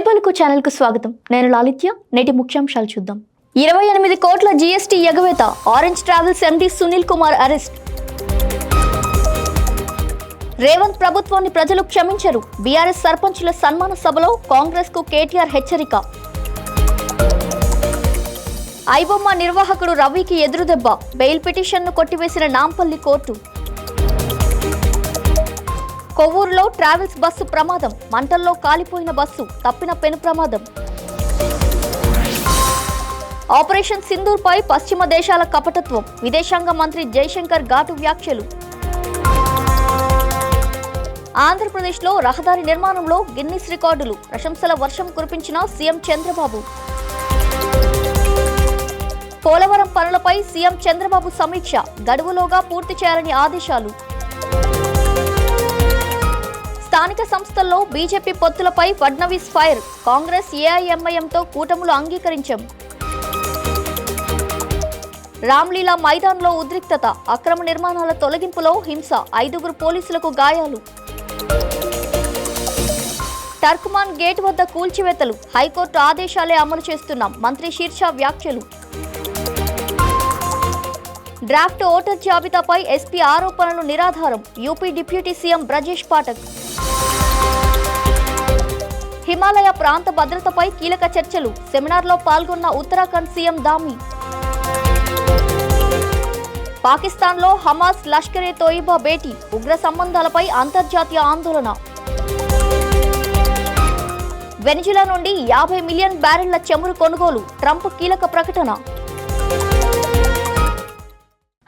తొలిపలుకు channel కు స్వాగతం. నేను లాలిత్య. నేటి ముఖ్యాంశాలు చూద్దాం. 28 కోట్ల జీఎస్టీ ఎగవేత. Orange travels MD Sunil Kumar arrest. Revanth ప్రభుత్వాన్ని ప్రజలు క్షమించరు. బీఆర్ఎస్ సర్పంచుల సన్మాన సభలో కాంగ్రెస్ కు కేటీఆర్ హెచ్చరిక. ఐబొమ్మ నిర్వాహకుడు రవికి ఎదురుదెబ్బ. బెయిల్ పిటిషన్ను కొట్టివేసిన నాంపల్లి కోర్టు. కొవ్వూరులో ట్రావెల్స్ బస్సు ప్రమాదం. మంటల్లో కాలిపోయిన బస్సు. తప్పిన పెను ప్రమాదం. ఆపరేషన్ సింధూర్ పై పశ్చిమ దేశాల కపటత్వం. విదేశాంగ మంత్రి జైశంకర్ ఘాటు వ్యాఖ్యలు. ఆంధ్రప్రదేశ్లో రహదారి నిర్మాణంలో గిన్నిస్ రికార్డులు. ప్రశంసల వర్షం కురిపించిన సీఎం చంద్రబాబు. పోలవరం పనులపై సీఎం చంద్రబాబు సమీక్ష. గడువులోగా పూర్తి చేయాలని ఆదేశాలు. స్థానిక సంస్థల్లో బీజేపీ పొత్తులపై ఫడ్నవీస్ ఫైర్. కాంగ్రెస్ ఏఐఎంఐఎంతో కూటములు అంగీకరించాం. రామ్లీలా మైదాన్లో ఉద్రిక్తత. అక్రమ నిర్మాణాల తొలగింపులో హింస. 5 పోలీసులకు గాయాలు. టర్క్మాన్ గేట్ వద్ద కూల్చివేతలు. హైకోర్టు ఆదేశాలే అమలు చేస్తున్నాం. మంత్రి షీర్షా వ్యాఖ్యలు. డ్రాఫ్ట్ ఓటర్ జాబితాపై ఎస్పీ ఆరోపణలు నిరాధారం. UP deputy CM Brajesh Pathak. Himalaya ప్రాంత భద్రతపై కీలక చర్చలు. సెమినార్లో పాల్గొన్న ఉత్తరాఖండ్ సీఎం దామి. పాకిస్తాన్లో హమాస్ లష్కరే తోయిబా భేటీ. ఉగ్ర సంబంధాలపై అంతర్జాతీయ ఆందోళన. వెనిజులా నుండి 50 మిలియన్ బ్యారెళ్ల చమురు కొనుగోలు. ట్రంప్ కీలక ప్రకటన.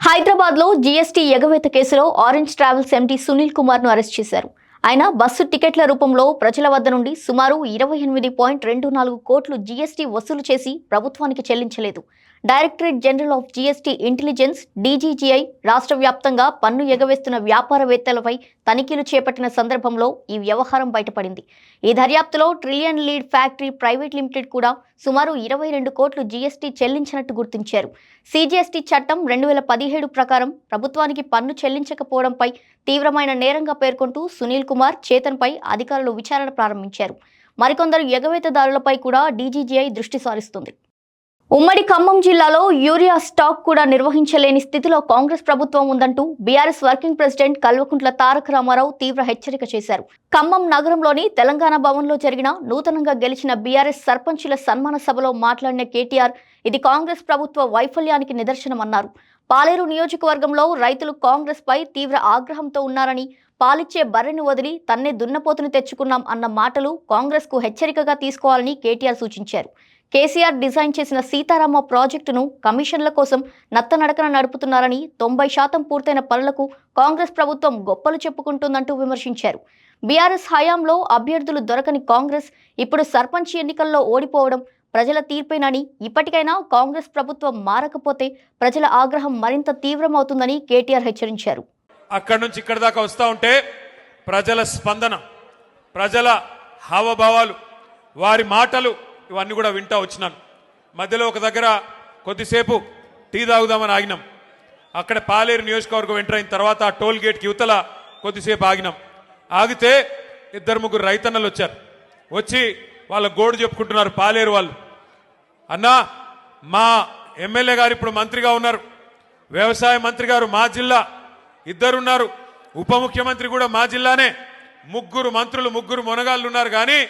హైదరాబాద్ లో జీఎస్టీ ఎగవేత కేసులో orange travels MD Sunil Kumar ను అరెస్ట్ చేశారు. ఆయన బస్సు టికెట్ల రూపంలో ప్రజల వద్ద నుండి సుమారు 28.24 కోట్లు జీఎస్టీ వసూలు చేసి ప్రభుత్వానికి చెల్లించలేదు. Directorate general of GST intelligence DGGI రాష్ట్ర వ్యాప్తంగా పన్ను ఎగవేస్తున్న వ్యాపారవేత్తలపై తనిఖీలు చేపట్టిన సందర్భంలో ఈ వ్యవహారం బయటపడింది. ఈ దర్యాప్తులో trillion lead factory private limited కూడా సుమారు 22 కోట్లు జీఎస్టీ చెల్లించినట్టు గుర్తించారు. సిజిఎస్టీ చట్టం 2017 ప్రకారం ప్రభుత్వానికి పన్ను చెల్లించకపోవడంపై తీవ్రమైన నేరంగా పేర్కొంటూ సునీల్ కుమార్, చేతన్పై అధికారులు విచారణ ప్రారంభించారు. మరికొందరు ఎగవేతదారులపై కూడా డీజీజీఐ దృష్టి సారిస్తుంది. ఉమ్మడి ఖమ్మం జిల్లాలో యూరియా స్టాక్ కూడా నిర్వహించలేని స్థితిలో కాంగ్రెస్ ప్రభుత్వం ఉందంటూ BRS working president Kalvakuntla Taraka Ramarao తీవ్ర హెచ్చరిక చేశారు. ఖమ్మం నగరంలోని తెలంగాణ భవన్లో జరిగిన నూతనంగా గెలిచిన బీఆర్ఎస్ సర్పంచుల సన్మాన సభలో మాట్లాడిన కేటీఆర్, ఇది కాంగ్రెస్ ప్రభుత్వ వైఫల్యానికి నిదర్శనమన్నారు. పాలేరు నియోజకవర్గంలో రైతులు కాంగ్రెస్ పై తీవ్ర ఆగ్రహంతో ఉన్నారని, పాలిచ్చే బర్రెను వదిలి తన్నే దున్నపోతుని తెచ్చుకున్నాం అన్న మాటలు కాంగ్రెస్ కు హెచ్చరికగా తీసుకోవాలని కేటీఆర్ సూచించారు. కేసీఆర్ డిజైన్ చేసిన సీతారామ ప్రాజెక్టును కమిషన్ల కోసం నత్తనడకన నడుపుతున్నారని, 90% పూర్తయిన పనులకు కాంగ్రెస్ ప్రభుత్వం గొప్పలు చెప్పుకుంటుందంటూ విమర్శించారు. బీఆర్ఎస్ హయాంలో అభ్యర్థులు దొరకని కాంగ్రెస్ ఇప్పుడు సర్పంచ్ ఎన్నికల్లో ఓడిపోవడం ప్రజల తీర్పేనని, ఇప్పటికైనా కాంగ్రెస్ ప్రభుత్వం మారకపోతే ప్రజల ఆగ్రహం మరింత తీవ్రమవుతుందని కేటీఆర్ హెచ్చరించారు. అక్కడి నుంచి ఇక్కడ దాకా వస్తూ ఉంటే ప్రజల స్పందన, ప్రజల హావభావాలు, వారి మాటలు ఇవన్నీ కూడా వింటా వచ్చినాను. మధ్యలో ఒక దగ్గర కొద్దిసేపు టీ తాగుదామని ఆగినాం. అక్కడ పాలేరు నియోజకవర్గం ఎంటర్ అయిన తర్వాత ఆ టోల్ గేట్కి యువతల కొద్దిసేపు ఆగినాం. ఆగితే 2-3 రైతన్నలు వచ్చారు. వచ్చి వాళ్ళ గోడు చెప్పుకుంటున్నారు పాలేరు వాళ్ళు. అన్నా, మా ఎమ్మెల్యే గారు ఇప్పుడు మంత్రిగా ఉన్నారు, వ్యవసాయ మంత్రి గారు మా జిల్లా, 2 ఉన్నారు, ఉప ముఖ్యమంత్రి కూడా మా జిల్లానే, 3 మంత్రులు, 3 మొనగాళ్ళు ఉన్నారు. కానీ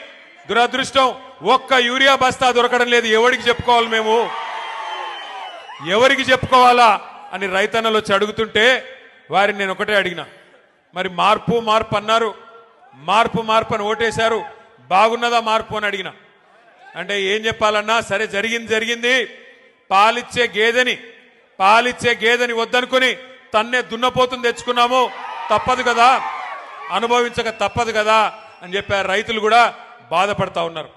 దురదృష్టం ఒక్క యూరియా బస్తా దొరకడం లేదు. ఎవరికి చెప్పుకోవాలి, మేము ఎవరికి చెప్పుకోవాలా అని రైతన్నలు వచ్చి అడుగుతుంటే వారిని నేను ఒకటే అడిగిన, మరి మార్పు మార్పు అన్నారు, మార్పు అని ఓటేశారు, బాగున్నదా మార్పు అని అడిగిన. అంటే ఏం చెప్పాలన్నా, సరే జరిగింది, పాలిచ్చే గేదెని వద్దనుకుని తన్నే దున్నపోతుని తెచ్చుకున్నాము, తప్పదు కదా, అనుభవించక తప్పదు కదా అని చెప్పారు. రైతులు కూడా బాధపడతా ఉన్నారు.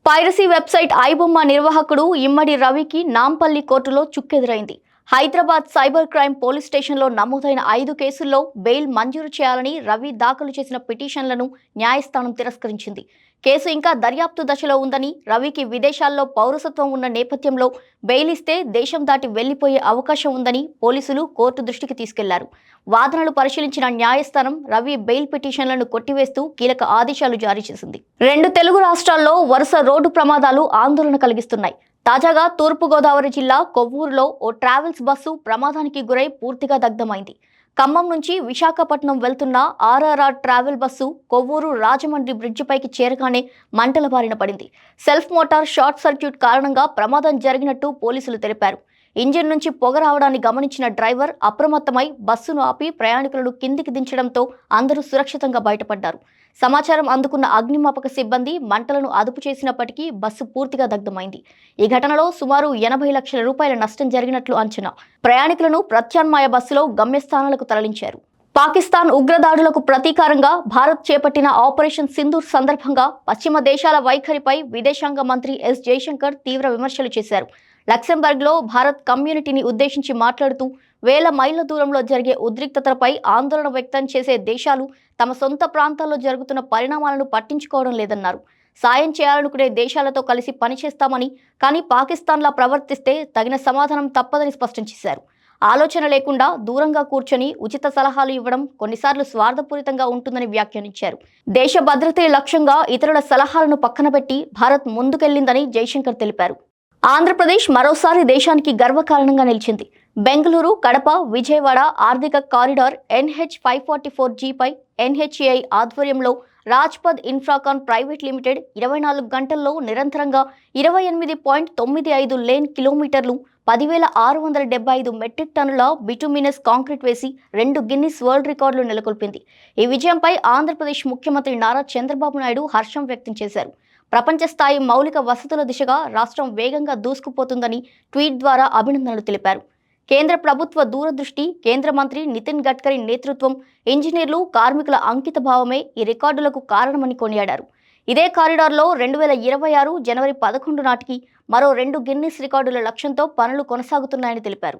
పైరసీ వెబ్సైట్ ఐబొమ్మ నిర్వాహకుడు ఇమ్మడి రవికి నాంపల్లి కోర్టులో చుక్కెదురైంది. హైదరాబాద్ సైబర్ క్రైమ్ పోలీస్ స్టేషన్లో నమోదైన 5 కేసుల్లో బెయిల్ మంజూరు చేయాలని రవి దాఖలు చేసిన పిటిషన్లను న్యాయస్థానం తిరస్కరించింది. కేసు ఇంకా దర్యాప్తు దశలో ఉందని, రవికి విదేశాల్లో పౌరసత్వం ఉన్న నేపథ్యంలో బెయిల్ ఇస్తే దేశం దాటి వెళ్లిపోయే అవకాశం ఉందని పోలీసులు కోర్టు దృష్టికి తీసుకెళ్లారు. వాదనలు పరిశీలించిన న్యాయస్థానం రవి బెయిల్ పిటిషన్లను కొట్టివేస్తూ కీలక ఆదేశాలు జారీ చేసింది. 2 తెలుగు రాష్ట్రాల్లో వరుస రోడ్డు ప్రమాదాలు ఆందోళన కలిగిస్తున్నాయి. తాజాగా తూర్పుగోదావరి జిల్లా కొవ్వూరులో ఓ ట్రావెల్స్ బస్సు ప్రమాదానికి గురై పూర్తిగా దగ్ధమైంది. ఖమ్మం నుంచి విశాఖపట్నం వెళ్తున్న ఆర్ఆర్ఆర్ ట్రావెల్ బస్సు కొవ్వూరు రాజమండ్రి బ్రిడ్జిపైకి చేరగానే మంటల బారిన పడింది. సెల్ఫ్ మోటార్ షార్ట్ సర్క్యూట్ కారణంగా ప్రమాదం జరిగినట్టు పోలీసులు తెలిపారు. ఇంజిన్ నుంచి పొగ రావడాన్ని గమనించిన డ్రైవర్ అప్రమత్తమై బస్సును ఆపి ప్రయాణికులను కిందికి దించడంతో అందరూ సురక్షితంగా బయటపడ్డారు. సమాచారం అందుకున్న అగ్నిమాపక సిబ్బంది మంటలను అదుపు చేసినప్పటికీ బస్సు పూర్తిగా దగ్ధమైంది. ఈ ఘటనలో సుమారు 80 లక్షల రూపాయల నష్టం జరిగినట్లు అంచనా. ప్రయాణికులను ప్రత్యామ్నాయ బస్సులో గమ్యస్థానాలకు తరలించారు. పాకిస్తాన్ ఉగ్రదాడులకు ప్రతీకారంగా భారత్ చేపట్టిన ఆపరేషన్ సింధూర్ సందర్భంగా పశ్చిమ దేశాల వైఖరిపై విదేశాంగ మంత్రి ఎస్ జయశంకర్ తీవ్ర విమర్శలు చేశారు. లక్సెంబర్గ్లో భారత్ కమ్యూనిటీని ఉద్దేశించి మాట్లాడుతూ వేల మైళ్ల దూరంలో జరిగే ఉద్రిక్తతలపై ఆందోళన వ్యక్తం చేసే దేశాలు తమ సొంత ప్రాంతాల్లో జరుగుతున్న పరిణామాలను పట్టించుకోవడం లేదన్నారు. సాయం చేయాలనుకునే దేశాలతో కలిసి పనిచేస్తామని, కానీ పాకిస్తాన్లా ప్రవర్తిస్తే తగిన సమాధానం తప్పదని స్పష్టం చేశారు. ఆలోచన లేకుండా దూరంగా కూర్చొని ఉచిత సలహాలు ఇవ్వడం కొన్నిసార్లు స్వార్థపూరితంగా ఉంటుందని వ్యాఖ్యానించారు. దేశ భద్రతే లక్ష్యంగా ఇతరుల సలహాలను పక్కనబెట్టి భారత్ ముందుకెళ్లిందని జైశంకర్ తెలిపారు. ఆంధ్రప్రదేశ్ మరోసారి దేశానికి గర్వకారణంగా నిలిచింది. బెంగళూరు, కడప, విజయవాడ ఆర్థిక కారిడార్ NH-544G పై NHAI ఆధ్వర్యంలో రాజ్పథ్ ఇన్ఫ్రాకాన్ ప్రైవేట్ లిమిటెడ్ 24 గంటల్లో నిరంతరంగా 28.95 లేన్ కిలోమీటర్లు 10,675 మెట్రిక్ టన్నుల బిటుమినస్ కాంక్రీట్ వేసి 2 గిన్నిస్ వరల్డ్ రికార్డులు నెలకొల్పింది. ఈ విజయంపై ఆంధ్రప్రదేశ్ ముఖ్యమంత్రి నారా చంద్రబాబు నాయుడు హర్షం వ్యక్తం చేశారు. ప్రపంచ స్థాయి మౌలిక వసతుల దిశగా రాష్ట్రం వేగంగా దూసుకుపోతుందని ట్వీట్ ద్వారా అభినందనలు తెలిపారు. కేంద్ర ప్రభుత్వ దూరదృష్టి, కేంద్ర మంత్రి నితిన్ గడ్కరీ నేతృత్వం, ఇంజనీర్లు, కార్మికుల అంకిత భావమే ఈ రికార్డులకు కారణమని కొనియాడారు. ఇదే కారిడార్లో 2026 జనవరి 11 నాటికి మరో 2 గిన్నిస్ రికార్డుల లక్ష్యంతో పనులు కొనసాగుతున్నాయని తెలిపారు.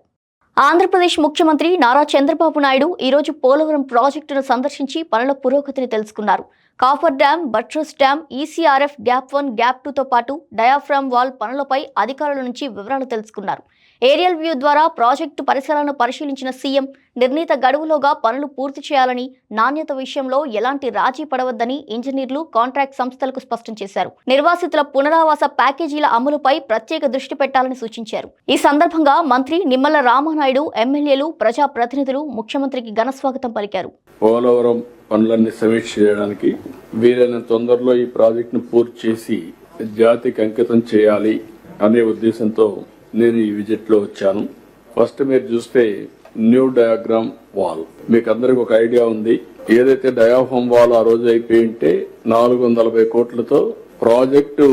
ఆంధ్రప్రదేశ్ ముఖ్యమంత్రి నారా చంద్రబాబు నాయుడు ఈరోజు పోలవరం ప్రాజెక్టును సందర్శించి పనుల పురోగతిని తెలుసుకున్నారు. Coffer dam, buttress dam, ECRF gap 1, gap 2తో పాటు డయాఫ్రామ్ వాల్ పనులపై అధికారుల నుంచి వివరాలు తెలుసుకున్నారు. ఏరియల్ వ్యూ ద్వారా ప్రాజెక్టు పరిసరాలను పరిశీలించిన సీఎం నిర్ణీత గడువులోగా పనులు పూర్తి చేయాలని, నాణ్యత విషయంలో ఎలాంటి రాజీ పడవద్దని ఇంజనీర్లు, కాంట్రాక్ట్ సంస్థలకు స్పష్టం చేశారు. నిర్వాసితుల పునరావాస ప్యాకేజీల అమలుపై ప్రత్యేక దృష్టి పెట్టాలని సూచించారు. ఈ సందర్భంగా మంత్రి నిమ్మల రామానాయుడు, ఎమ్మెల్యేలు, ప్రజాప్రతినిధులు ముఖ్యమంత్రికి ఘనస్వాగతం పలికారు. పోలవరం పనులన్నీ సమీక్ష చేయడానికి వీలైన తొందరలో ఈ ప్రాజెక్టును పూర్తి చేసి జాతికి అంకితం చేయాలి అనే ఉద్దేశంతో నేను ఈ విజిట్ లో వచ్చాను. ఫస్ట్ మీరు చూస్తే న్యూ డయాగ్రామ్ వాల్, మీకు అందరికి ఒక ఐడియా ఉంది. ఏదైతే డయాఫ్రామ్ వాల్ ఆ రోజు అయిపోయింటే 440 కోట్లతో ప్రాజెక్టు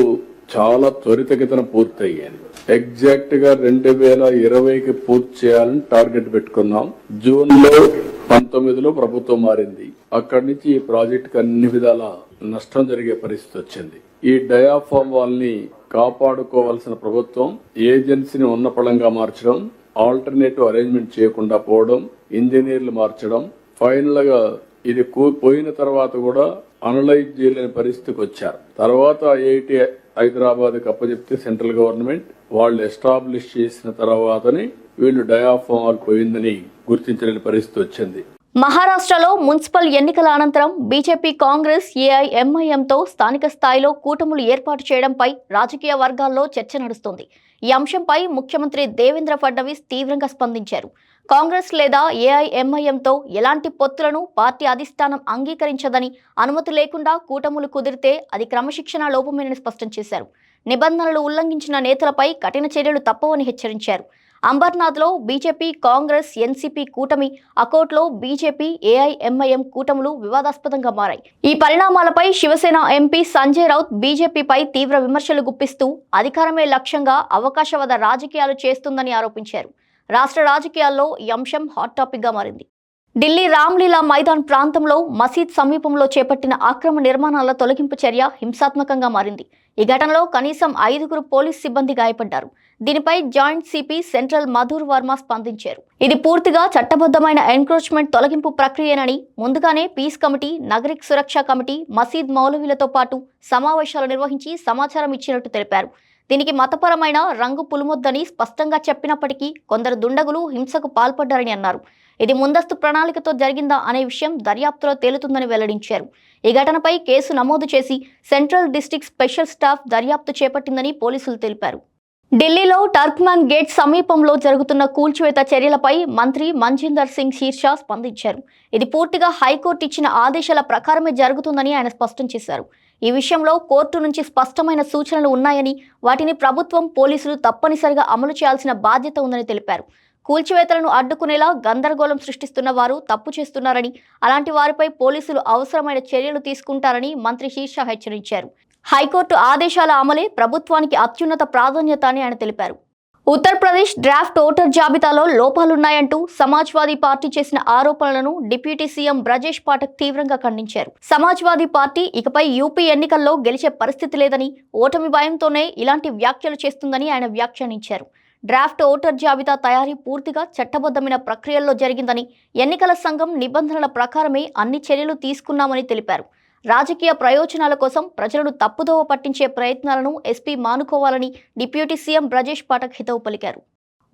చాలా త్వరితగతిన పూర్తయ్యాను. ఎగ్జాక్ట్ గా 2020కి పూర్తి చేయాలని టార్గెట్ పెట్టుకున్నాం. జూన్ లో 19లో ప్రభుత్వం మారింది. అక్కడి నుంచి ఈ ప్రాజెక్టుకి అన్ని విధాల నష్టం జరిగే పరిస్థితి వచ్చింది. ఈ డయాఫ్రామ్ వాల్ ని కాపాడుకోవాల్సిన ప్రభుత్వం ఏజెన్సీని ఉన్నపళంగా మార్చడం, ఆల్టర్నేటివ్ అరేంజ్మెంట్ చేయకుండా పోవడం, ఇంజనీర్లు మార్చడం, ఫైనల్ గా ఇది పోయిన తర్వాత కూడా అనలైజ్ చేయలేని పరిస్థితికి వచ్చారు. తర్వాత IIT హైదరాబాద్కి అప్పచెప్తే సెంట్రల్ గవర్నమెంట్ వాళ్ళు ఎస్టాబ్లిష్ చేసిన తర్వాతనే వీళ్ళు డయాఫ్రామ్ వాల్ పోయిందని గుర్తించలేని పరిస్థితి వచ్చింది. మహారాష్ట్రలో మున్సిపల్ ఎన్నికల అనంతరం బీజేపీ, కాంగ్రెస్, AIMIMతో స్థానిక స్థాయిలో కూటములు ఏర్పాటు చేయడంపై రాజకీయ వర్గాల్లో చర్చ నడుస్తోంది. ఈ అంశంపై ముఖ్యమంత్రి దేవేంద్ర ఫడ్నవీస్ తీవ్రంగా స్పందించారు. కాంగ్రెస్ లేదా AIMIMతో ఎలాంటి పొత్తులను పార్టీ అధిష్టానం అంగీకరించదని, అనుమతి లేకుండా కూటములు కుదిరితే అది క్రమశిక్షణ లోపమేనని స్పష్టం చేశారు. నిబంధనలు ఉల్లంఘించిన నేతలపై కఠిన చర్యలు తప్పవని హెచ్చరించారు. అంబర్నాథ్లో బీజేపీ, కాంగ్రెస్, NCP కూటమి, అకోట్లో బీజేపీ, AIMIM కూటములు వివాదాస్పదంగా మారాయి. ఈ పరిణామాలపై శివసేన ఎంపీ సంజయ్ రౌత్ బీజేపీపై తీవ్ర విమర్శలు గుప్పిస్తూ అధికారమే లక్ష్యంగా అవకాశవాద రాజకీయాలు చేస్తుందని ఆరోపించారు. రాష్ట్ర రాజకీయాల్లో ఈ అంశం హాట్ టాపిక్ గా మారింది. ఢిల్లీ రామ్లీలా మైదాన్ ప్రాంతంలో మసీద్ సమీపంలో చేపట్టిన అక్రమ నిర్మాణాల తొలగింపు చర్య హింసాత్మకంగా మారింది. ఈ ఘటనలో కనీసం 5 పోలీస్ సిబ్బంది గాయపడ్డారు. దీనిపై joint CP central Madhur Varma స్పందించారు. ఇది పూర్తిగా చట్టబద్ధమైన ఎన్క్రోచ్మెంట్ తొలగింపు ప్రక్రియనని, ముందుగానే పీస్ కమిటీ, నాగరిక్ సురక్ష కమిటీ, మసీద్ మౌలవీలతో పాటు సమావేశాలు నిర్వహించి సమాచారం ఇచ్చినట్టు తెలిపారు. దీనికి మతపరమైన రంగు పులుమొద్దని స్పష్టంగా చెప్పినప్పటికీ కొందరు దుండగులు హింసకు పాల్పడ్డారని అన్నారు. ఇది ముందస్తు ప్రణాళికతో జరిగిందా అనే విషయం దర్యాప్తులో తేలుతుందని వెల్లడించారు. ఈ ఘటనపై కేసు నమోదు చేసి సెంట్రల్ డిస్ట్రిక్ట్ స్పెషల్ స్టాఫ్ దర్యాప్తు చేపట్టిందని పోలీసులు తెలిపారు. ఢిల్లీలో టర్క్మాన్ గేట్ సమీపంలో జరుగుతున్న కూల్చివేత చర్యలపై మంత్రి మంజీందర్ సింగ్ శీర్షా స్పందించారు. ఇది పూర్తిగా హైకోర్టు ఇచ్చిన ఆదేశాల ప్రకారమే జరుగుతుందని ఆయన స్పష్టం చేశారు. ఈ విషయంలో కోర్టు నుంచి స్పష్టమైన సూచనలు ఉన్నాయని, వాటిని ప్రభుత్వం, పోలీసులు తప్పనిసరిగా అమలు చేయాల్సిన బాధ్యత ఉందని తెలిపారు. కూల్చివేతలను అడ్డుకునేలా గందరగోళం సృష్టిస్తున్న వారు తప్పు చేస్తున్నారని, అలాంటి వారిపై పోలీసులు అవసరమైన చర్యలు తీసుకుంటారని మంత్రి శీర్షా హెచ్చరించారు. హైకోర్టు ఆదేశాల అమలే ప్రభుత్వానికి అత్యున్నత ప్రాధాన్యత అని ఆయన తెలిపారు. ఉత్తరప్రదేశ్ డ్రాఫ్ట్ ఓటర్ జాబితాలో లోపాలున్నాయంటూ సమాజ్వాదీ పార్టీ చేసిన ఆరోపణలను డిప్యూటీ సీఎం బ్రజేష్ పాఠక్ తీవ్రంగా ఖండించారు. సమాజ్వాదీ పార్టీ ఇకపై యూపీ ఎన్నికల్లో గెలిచే పరిస్థితి లేదని, ఓటమి భయంతోనే ఇలాంటి వ్యాఖ్యలు చేస్తుందని ఆయన వ్యాఖ్యానించారు. డ్రాఫ్ట్ ఓటర్ జాబితా తయారీ పూర్తిగా చట్టబద్ధమైన ప్రక్రియల్లో జరిగిందని, ఎన్నికల సంఘం నిబంధనల ప్రకారమే అన్ని చర్యలు తీసుకున్నామని తెలిపారు. రాజకీయ ప్రయోజనాల కోసం ప్రజలను తప్పుదోవ పట్టించే ప్రయత్నాలను ఎస్పీ మానుకోవాలని డిప్యూటీ సీఎం బ్రజేష్ పాఠక్ హితవు పలికారు.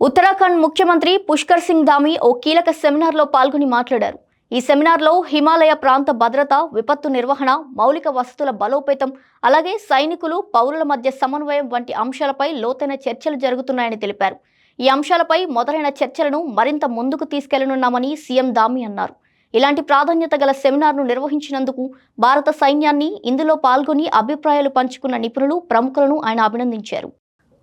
ఉత్తరాఖండ్ ముఖ్యమంత్రి పుష్కర్ సింగ్ ధామీ ఓ కీలక సెమినార్లో పాల్గొని మాట్లాడారు. ఈ సెమినార్లో హిమాలయ ప్రాంత భద్రత, విపత్తు నిర్వహణ, మౌలిక వసతుల బలోపేతం, అలాగే సైనికులు, పౌరుల మధ్య సమన్వయం వంటి అంశాలపై లోతైన చర్చలు జరుగుతున్నాయని తెలిపారు. ఈ అంశాలపై మొదలైన చర్చలను మరింత ముందుకు తీసుకెళ్లనున్నామని సీఎం ధామీ అన్నారు. ఇలాంటి ప్రాధాన్యత గల సెమినార్ను నిర్వహించినందుకు భారత సైన్యాన్ని, ఇందులో పాల్గొని అభిప్రాయాలు పంచుకున్న నిపుణులు, ప్రముఖులను ఆయన అభినందించారు.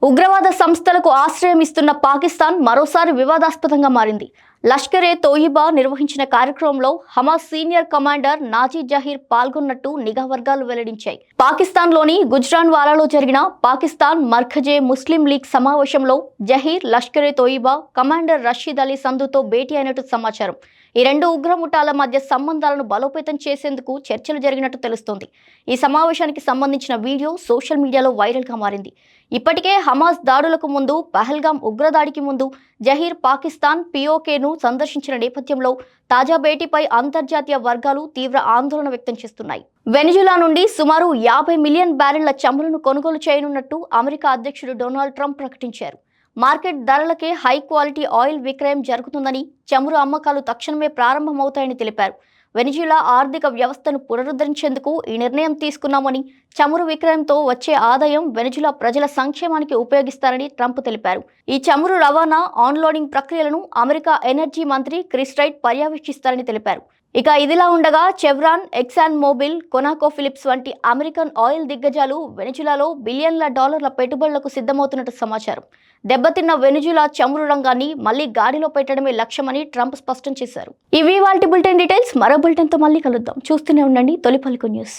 ఉగ్రవాద సంస్థలకు ఆశ్రయం ఇస్తున్న పాకిస్తాన్ మరోసారి వివాదాస్పదంగా మారింది. లష్కర్ ఏ తోయిబా నిర్వహించిన కార్యక్రమంలో Hamas senior commander Naji Zaheer పాల్గొన్నట్టు నిఘా వర్గాలు వెల్లడించాయి. పాకిస్తాన్లోని గుజ్రాన్వాలాలో జరిగిన పాకిస్తాన్ మర్కజే ముస్లిం లీగ్ సమావేశంలో జహీర్ లష్కర్ ఏ తోయిబా కమాండర్ రషీద్ అలీ సంధుతో భేటీ అయినట్టు సమాచారం. ఈ రెండు ఉగ్రముఠాల మధ్య సంబంధాలను బలోపేతం చేసేందుకు చర్చలు జరిగినట్టు తెలుస్తోంది. ఈ సమావేశానికి సంబంధించిన వీడియో సోషల్ మీడియాలో వైరల్గా మారింది. ఇప్పటికే హమాస్ దాడులకు ముందు, పహల్గామ్ ఉగ్రదాడికి ముందు జహీర్ పాకిస్తాన్ పిఓకేను సందర్శించిన నేపథ్యంలో తాజా భేటీపై అంతర్జాతీయ వర్గాలు తీవ్ర ఆందోళన వ్యక్తం చేస్తున్నాయి. వెనిజులా నుండి సుమారు 50 మిలియన్ బ్యారెళ్ల చమురును కొనుగోలు చేయనున్నట్టు అమెరికా అధ్యక్షుడు డొనాల్డ్ ట్రంప్ ప్రకటించారు. మార్కెట్ ధరలకే హై క్వాలిటీ ఆయిల్ విక్రయం జరుగుతుందని, చమురు అమ్మకాలు తక్షణమే ప్రారంభమవుతాయని తెలిపారు. వెనిజులా ఆర్థిక వ్యవస్థను పునరుద్ధరించేందుకు ఈ నిర్ణయం తీసుకున్నామని, చమురు విక్రయంతో వచ్చే ఆదాయం వెనిజులా ప్రజల సంక్షేమానికి ఉపయోగిస్తారని ట్రంప్ తెలిపారు. ఈ చమురు రవాణా, ఆన్లోడింగ్ ప్రక్రియలను అమెరికా ఎనర్జీ మంత్రి క్రిస్ రైట్ పర్యవేక్షిస్తారని తెలిపారు. ఇక ఇదిలా ఉండగా చెవ్రాన్, ఎక్సాన్ మోబిల్, కొనాకో ఫిలిప్స్ వంటి అమెరికన్ ఆయిల్ దిగ్గజాలు వెనిజులాలో బిలియన్ల డాలర్ల పెట్టుబడులకు సిద్ధమవుతున్నట్టు సమాచారం. దెబ్బతిన్న వెనిజులా చమురు రంగాన్ని మళ్లీ గాడిలో పెట్టడమే లక్ష్యమని ట్రంప్ స్పష్టం చేశారు. ఇవి వాల్టి బులెటిన్ డీటెయిల్స్. మరో బులెటిన్తో మళ్ళీ కలుద్దాం. చూస్తూనే ఉండండి తొలి పలుకు న్యూస్.